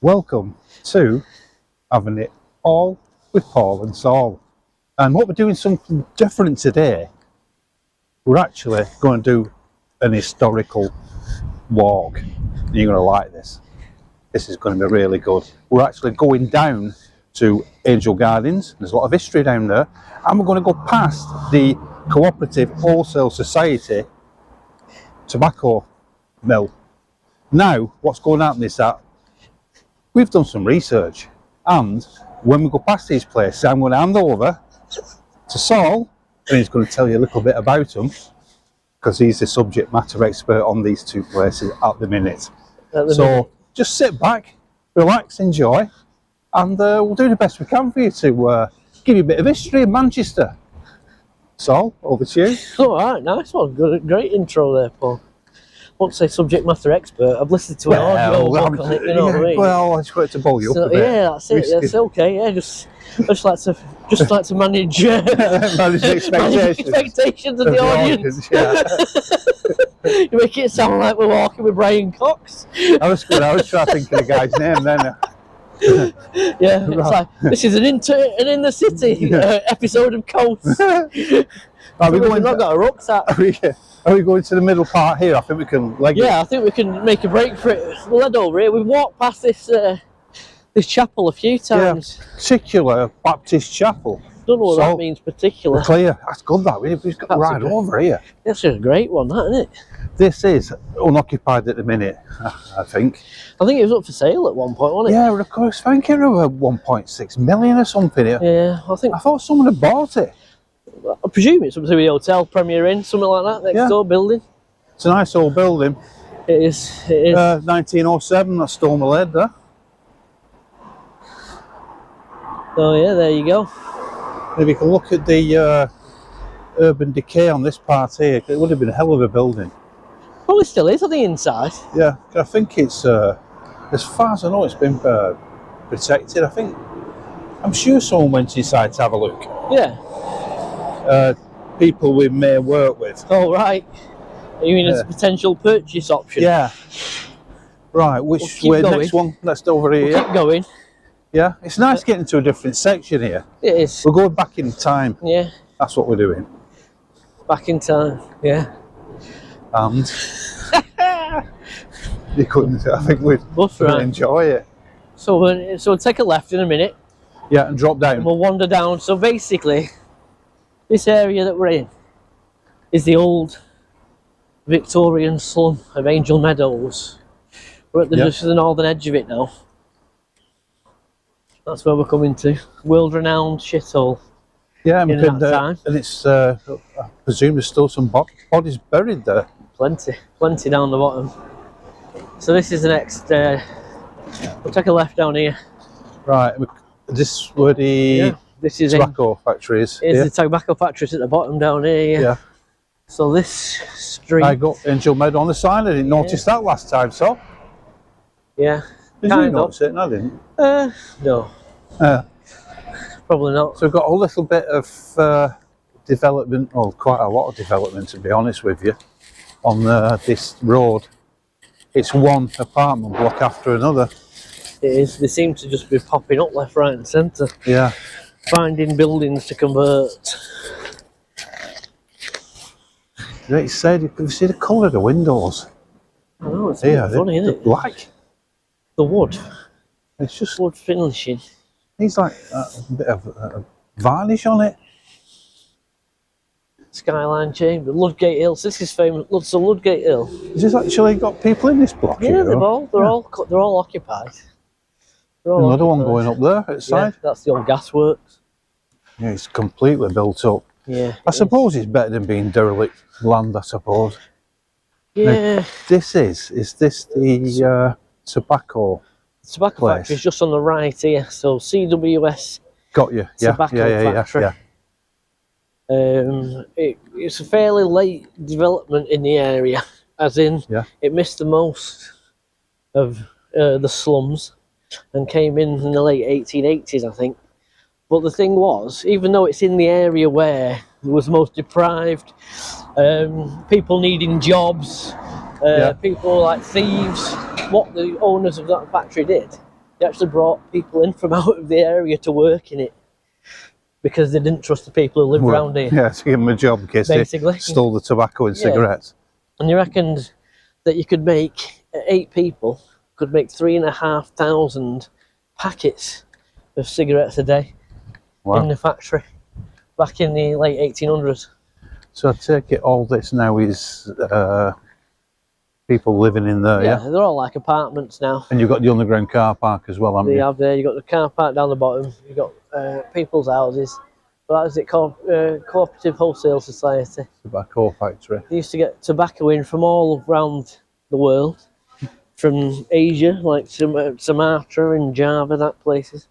Welcome to Having It All with Paul and Saul. And what we're doing something different today. We're actually going to do an historical walk. You're going to like this. This is going to be really good. We're actually going down to Angel Gardens. There's a lot of history down there. And we're going to go past the Cooperative Wholesale Society tobacco mill. Now, what's going to happen is that we've done some research, and when we go past these places, I'm going to hand over to Saul, and he's going to tell you a little bit about them, because he's the subject matter expert on these two places at the minute. Just sit back, relax, enjoy, and we'll do the best we can for you to give you a bit of history in Manchester. Saul, over to you. All right, nice one. Good, great intro there, Paul. I won't say subject matter expert. I've listened to an audio book on it, you know what I mean? Well, I just wanted to bowl you up a bit. Yeah, that's it. That's okay. Yeah, just like to manage manage expectations of the audience. Yeah. You make it sound like we're walking with Brian Cox. I was trying to think of the guy's name then. Yeah, it's like this is an in the city episode of Coast. We've not got a rucksack. Are we going to the middle part here? I think we can leg it. Yeah, I think we can make a break for it. We'll head over here. We've walked past this chapel a few times. Yeah, particular Baptist chapel. Don't know what that means, particular. Clear. That's good, that. We've got right over here. That's a great one, that, isn't it? This is unoccupied at the minute, I think. I think it was up for sale at one point, wasn't it? Yeah, of course. I think it was 1.6 million or something. Yeah, I thought someone had bought it. I presume it's up to the hotel, Premier Inn, something like that, next door building. It's a nice old building. It is. 1907, that's Storm Led there. Oh yeah, there you go. Maybe you can look at the urban decay on this part here. It would have been a hell of a building. Probably still is on the inside. Yeah, I think it's, as far as I know, it's been protected. I'm sure someone went inside to have a look. Yeah. People we may work with. Oh, right. You mean as a potential purchase option? Yeah. Right, which way? Next one? Let's over here. We'll keep going. Yeah, it's nice getting to a different section here. It is. We're going back in time. Yeah. That's what we're doing. Back in time, yeah. And you couldn't, I think we'd enjoy it. So we'll take a left in a minute. Yeah, and drop down. And we'll wander down. So basically, this area that we're in is the old Victorian slum of Angel Meadows. We're at just the northern edge of it now. That's where we're coming to. World-renowned shithole. Yeah, and it's, I presume there's still some bodies buried there. Plenty down the bottom. So this is the next, we'll take a left down here. Right, this is where the tobacco factory is. The tobacco factory at the bottom down here. Yeah. So this street. I got Angel Meadows on the sign. I didn't notice that last time, so. Yeah. Did you notice it? No, I didn't. No. Probably not. So we've got a little bit of development, or quite a lot of development, to be honest with you, on this road. It's one apartment block after another. It is. They seem to just be popping up left, right and centre. Yeah. Finding buildings to convert. Like you said, you can see the colour of the windows. I know, it's funny, isn't it? Black. The wood. It's just wood finishing. Needs like a bit of varnish on it. Skyline chamber, Ludgate Hills. This is famous. So Ludgate Hill. Has this actually got people in this block? Yeah, they're all occupied. Another one going up there at the side. Yeah, that's the old gasworks. Yeah, it's completely built up. Yeah. I suppose it's better than being derelict land, I suppose. Yeah. Now, this is this the tobacco? The tobacco factory is just on the right here. So CWS Tobacco Factory. It's a fairly late development in the area, as in it missed the most of the slums and came in the late 1880s, I think. But the thing was, even though it's in the area where it was most deprived, people needing jobs, people like thieves, what the owners of that factory did, They actually brought people in from out of the area to work in it because they didn't trust the people who lived around here. Yeah, to give them a job in case they stole the tobacco and cigarettes. And you reckoned that you could make, 8 people could make 3,500 packets of cigarettes a day in the factory back in the late 1800s. So I take it all this now is people living in there, yeah? They're all like apartments now. And you've got the underground car park as well, haven't you? You have there, you've got the car park down the bottom, you've got people's houses. But that was it called Cooperative Wholesale Society. Tobacco Factory. They used to get tobacco in from all around the world, from Asia, like Sumatra and Java, that places,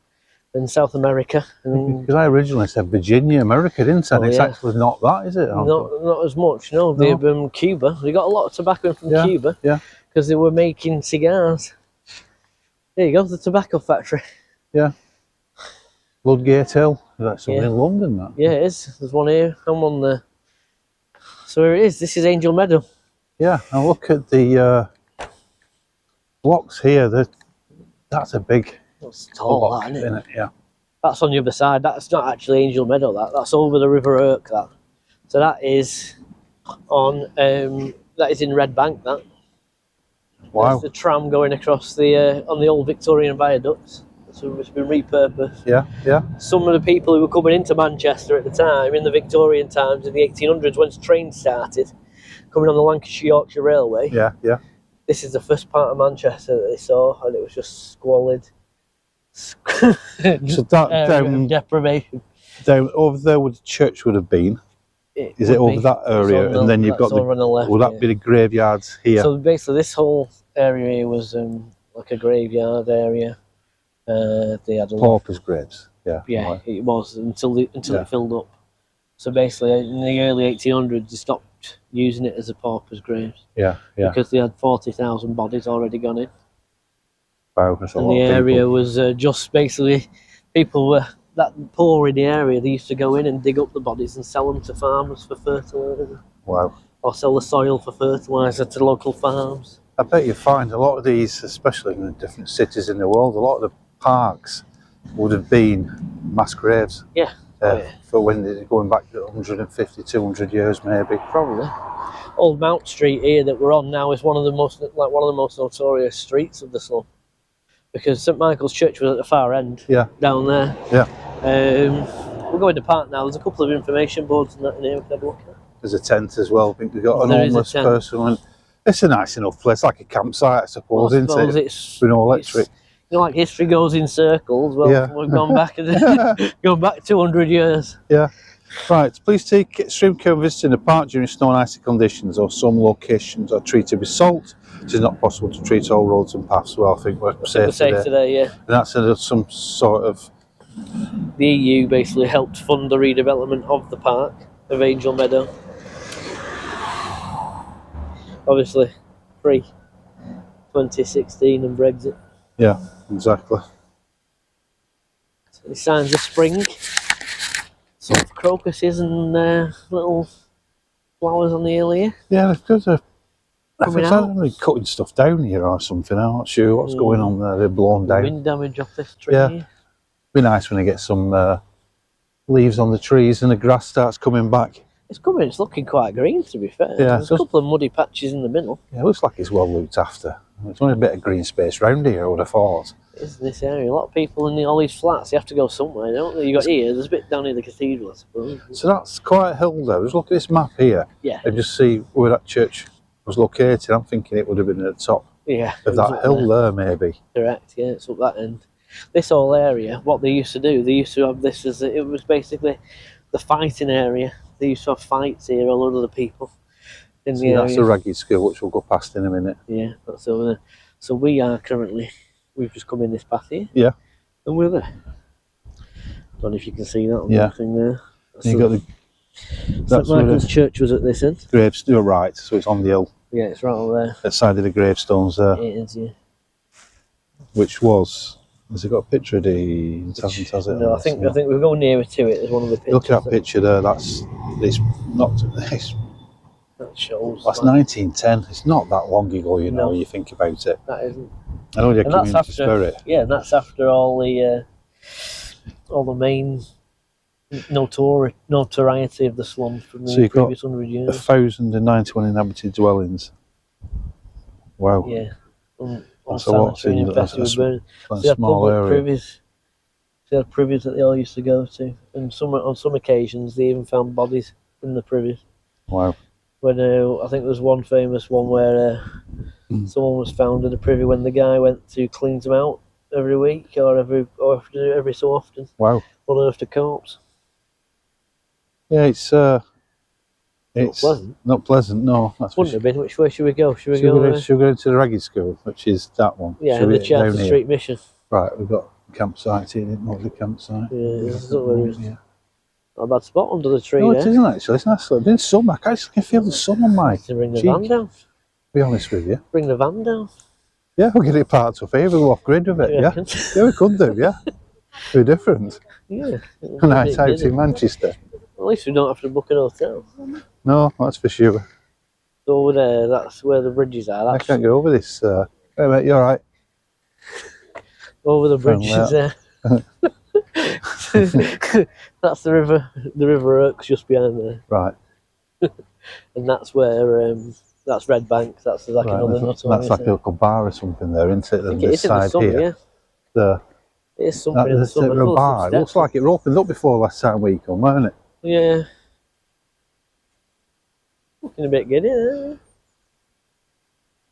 and South America. Because I originally said Virginia, America, didn't I? And it's actually not that, is it? Not as much, no. They've Cuba. They got a lot of tobacco in from Cuba. Yeah. Because they were making cigars. There you go, the tobacco factory. Yeah. Ludgate Hill. That's something in London, that. Yeah, it is. There's one here. I'm on there. So here it is. This is Angel Meadow. Yeah, and look at the blocks here. That's a big tall, that, isn't it? Yeah. That's on the other side. That's not actually Angel Meadow. That's over the River Irk. That. So that is on. That is in Red Bank. That. Wow. There's the tram going across the on the old Victorian viaducts. So it's been repurposed. Yeah, yeah. Some of the people who were coming into Manchester at the time, in the Victorian times, in the 1800s, when trains started, coming on the Lancashire-Yorkshire Railway. Yeah, yeah. This is the first part of Manchester that they saw, and it was just squalid. So that deprivation. Down over there where the church would have been. Is it over that area? And then you've got the left, will that be the graveyards here? So basically this whole area here was like a graveyard area. They had a paupers' graves. Yeah. Yeah, right. it was until it filled up. So basically in the early 1800s they stopped using it as a pauper's graves. Yeah, yeah. Because they had 40,000 bodies already gone in. Wow, that's a lot and the of area was just basically, people were that poor in the area, they used to go in and dig up the bodies and sell them to farmers for fertiliser. Wow. Or sell the soil for fertiliser to local farms. I bet you find a lot of these, especially in the different cities in the world, a lot of the parks would have been mass graves. Yeah. For when they're going back to 150, 200 years maybe. Probably. Old Mount Street here that we're on now is one of the most notorious streets of the slum. Because St Michael's Church was at the far end. Yeah. Down there. Yeah. We're going to park now. There's a couple of information boards and that in here we can have a look at. There's a tent as well. I think we've got an homeless person. And it's a nice enough place, like a campsite, I suppose, isn't it? It's with no electric. You know, like history goes in circles. Well, yeah. We've gone back going back 200 years. Yeah. Right. Please take extreme care when visiting the park during snow and icy conditions, or some locations are treated with salt. It is not possible to treat all roads and paths. Well, I think we're safe today. Yeah. And that's some sort of. The EU basically helped fund the redevelopment of the park of Angel Meadow. Obviously, free. 2016 and Brexit. Yeah, exactly. So signs of spring. Some crocuses and little flowers on the hill here. Yeah, there's good. I think they're cutting stuff down here or something. I'm not sure what's going on there. They're blown down. Wind damage off this tree. Yeah. Here. Be nice when I get some leaves on the trees and the grass starts coming back. It's coming. It's looking quite green, to be fair. Yeah, there's a couple of muddy patches in the middle. Yeah, it looks like it's well looked after. There's only a bit of green space round here, I would have thought. It is in this area. A lot of people in all these flats, they have to go somewhere, don't they? You got here. There's a bit down near the cathedral, I suppose. So that's quite a hill, though. Just look at this map here. Yeah. And just see where that church was located. I'm thinking it would have been at the top. Yeah. Of that hill there, maybe. Correct. Yeah, it's up that end. This whole area, what they used to do, they used to have this as it was basically the fighting area. They used to have fights here, a lot of the people in the area. That's the ragged school, which we'll go past in a minute. Yeah, that's over there. So we are currently, we've just come in this path here. Yeah. And we're there. Don't know if you can see that on the thing there. You got the. St Michael's Church was at this end. Graves to the right, so it's on the hill. Yeah, it's right over there. At the side of the gravestones there. It is, yeah. Which was. Has it got a picture of the? Has it? No, I think we'll go nearer to it. There's one of the pictures. Look at that picture there. It's not. That shows. That's 1910. It's not that long ago, you know. You think about it. That isn't. I know the And that's community after, spirit. yeah, and that's after all the main notoriety of the slums from So the you've got previous 100 years. 1,091 inhabited dwellings. Wow. Yeah. That's a lot in a small public area. privies. They had privies that they all used to go to, and on some occasions they even found bodies in the privies. Wow. When I think there was one famous one where someone was found in a privy when the guy went to clean them out every week or every so often. Wow. Unearthed a corpse. Yeah, it's not pleasant. No, that's Wouldn't have been. Which way should we go? Should we go go into the Ragged School, which is that one? Yeah, should and the Charter Street Mission. Right, we've got campsites here. Lovely campsite. Yeah, not a bad spot under the tree. No, there. it isn't actually. It's nice. It's been summer. I can feel the sun on my to bring the cheek. van down. Be honest with you. Bring the van down. Yeah, we'll get it parked up here. We'll go off grid with it. Yeah, yeah, we could do. Yeah, be different. Yeah. A night out in Manchester. At least we don't have to book an hotel. No, that's for sure. So over there, that's where the bridges are. I can't get over this. Hey mate, you alright? Over the bridges there. That's the river. The River Oaks just behind there. Right. And that's where that's Red Bank. That's like another That's like a little bar or something there, isn't it? I think it is in the summer, yeah. It is something in the summer. A bar. It looks like it opened up before last time we come, wasn't it? Yeah. Looking a bit giddy there.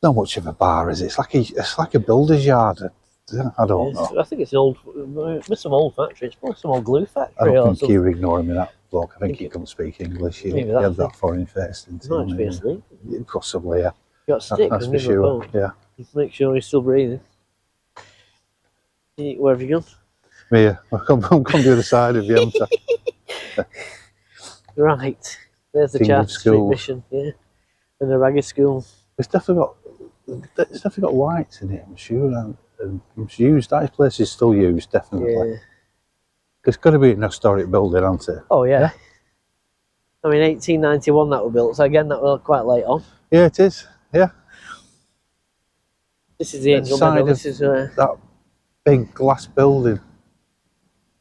Not much of a bar, is it? It's like a builder's yard. I don't know. I think it's some old factory. It's probably some old glue factory. I don't think you're ignoring me, that bloke. I think he can't speak English. He had that foreign face, didn't he? Might be asleep. Possibly, yeah. You got a stick. That's for sure. Yeah. Make sure he's still breathing. Where have you gone? Yeah, I'll come to the other side of you, haven't I? Right. There's the Charter Street Mission, yeah. And the Ragged School. It's definitely got lights in it, I'm sure. And it's used. That place is still used, definitely. Yeah. It's got to be an historic building, hasn't it? Oh yeah. I mean, 1891 that was built. So again, that was quite late on. Yeah, it is. Yeah. This is the Angel Meadows. This is that big glass building.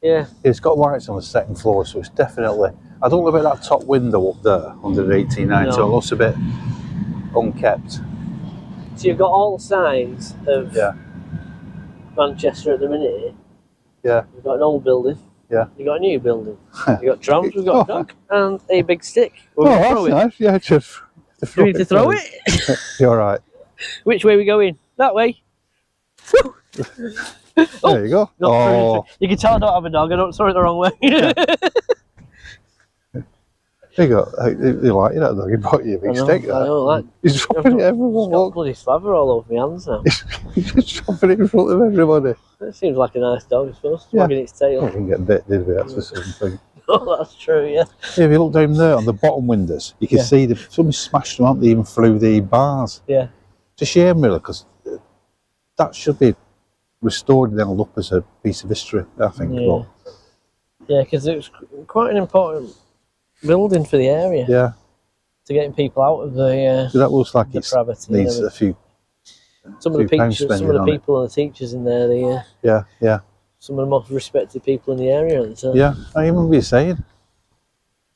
Yeah. It's got lights on the second floor, so it's definitely. I don't know about that top window up there under the 1890. So it looks a bit unkept. So you've got all signs of Manchester at the minute. Yeah. You've got an old building. Yeah. You've got a new building. You've got trams, we've got a dog, and a big stick. That's nice. Yeah, just do you need to throw it? You're right. Which way are we going? That way. There you go. Oh. You can tell I don't have a dog. I don't throw it the wrong way. There you go. You like that dog? He brought you a big stick. I know, like. He's dropping it everywhere. Got bloody slaver all over my hands now. He's just dropping it in front of everybody. It seems like a nice dog, I suppose. Wagging its tail. I didn't get bit, did we? That's for something. Oh, that's true, yeah. Yeah, if you look down there on the bottom windows, you can see somebody smashed them, haven't they, even through the bars. Yeah. It's a shame, really, because that should be restored and held up as a piece of history, I think. Yeah, yeah, because it was quite an important building for the area. Yeah. To getting people out of the that looks like it needs a few. Some of the people and the teachers in there, some of the most respected people in the area at the time. Yeah, I remember you saying.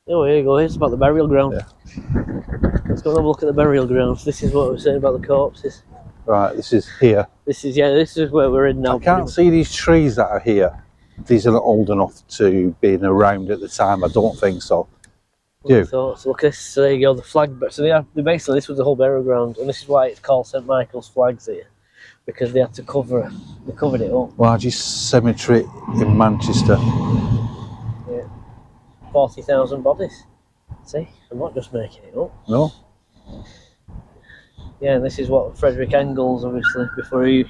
Oh, here you go. Here's about the burial ground. Yeah. Let's go and have a look at the burial grounds. This is what we were saying about the corpses. Right, this is here. This is where we're in now. I can't see these trees that are here. These are not old enough to be around at the time. I don't think so. Do you? So look at this. So there you go. The flag. So they basically, this was the whole burial ground, and this is why it's called St Michael's Flags here, because they had to cover. They covered it up. Largest cemetery in Manchester. Yeah. 40,000 bodies. See, I'm not just making it up. No. Yeah, and this is what Frederick Engels, obviously, before he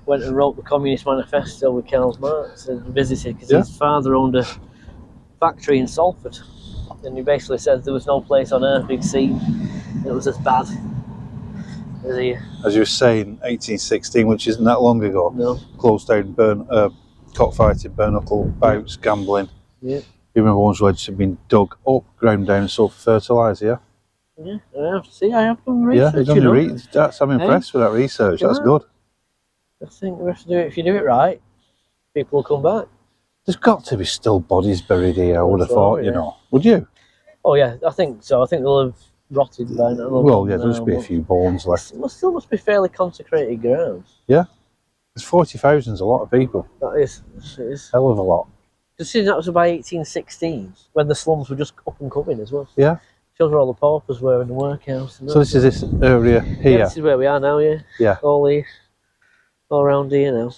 went and wrote the Communist Manifesto with Karl Marx and visited, because his father owned a factory in Salford, and he basically said there was no place on earth he'd seen that was as bad as here. As you were saying, 1816, which isn't that long ago. No. Closed down, cockfighting, bare-knuckle bouts, gambling. Yeah. You remember ones where had been dug up, ground down, and sold for fertiliser, yeah? Yeah, I have done research. Yeah, you've done your research. I'm impressed with that research. That's good. I think we have to do it. If you do it right, people will come back. There's got to be still bodies buried here, I would have thought, you know. Would you? Oh yeah, I think so. I think they'll have rotted by now. Well, yeah, there must be a few bones left. It still must be fairly consecrated ground. Yeah. There's 40,000's a lot of people. That is. It is. Hell of a lot. Considering that was by 1816, when the slums were just up and coming as well. Yeah. Shows where all the paupers were in the workhouse. So this is this area here? Yeah, this is where we are now, yeah. Yeah. All around here now.